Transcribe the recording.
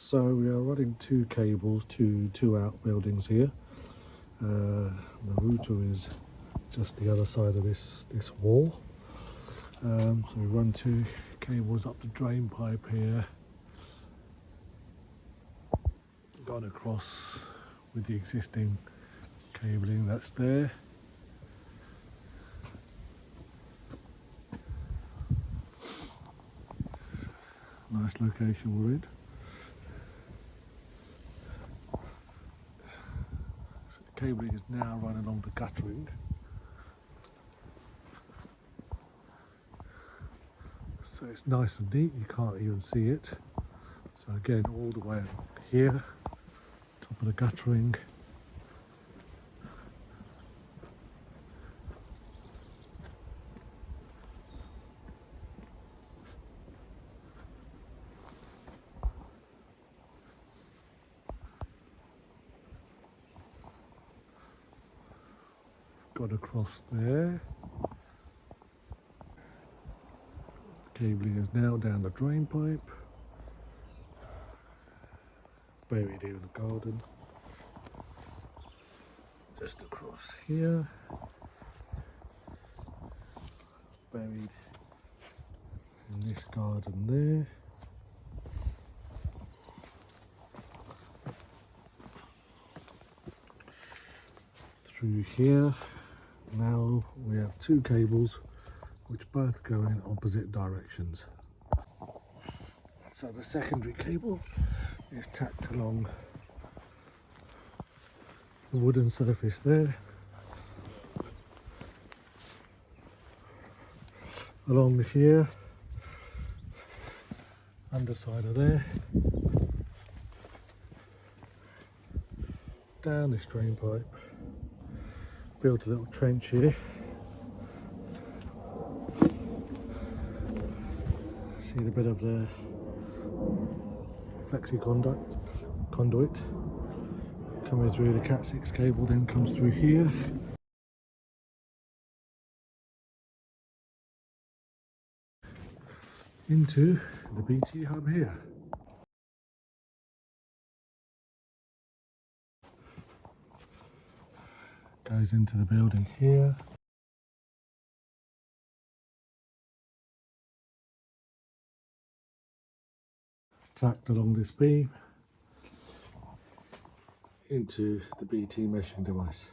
So we are running two cables to two outbuildings here. The router is just the other side of this wall. So we run two cables up the drain pipe here, gone across with the existing cabling that's there. Nice location we're in. So the cabling is now run along the guttering. So it's nice and neat, you can't even see it. So again, all the way along here, top of the guttering. Got across there. Cabling is now down the drain pipe. Buried here in the garden. Just across here. Buried in this garden there. Through here. Now we have two cables which both go in opposite directions. So the secondary cable is tacked along the wooden surface there, along here, underside of there, down this drain pipe, built a little trench here. See the bit of the flexi conduit coming through the Cat 6 cable, then comes through here. Into the BT hub here. Goes into the building here. Tacked along this beam into the BT meshing device.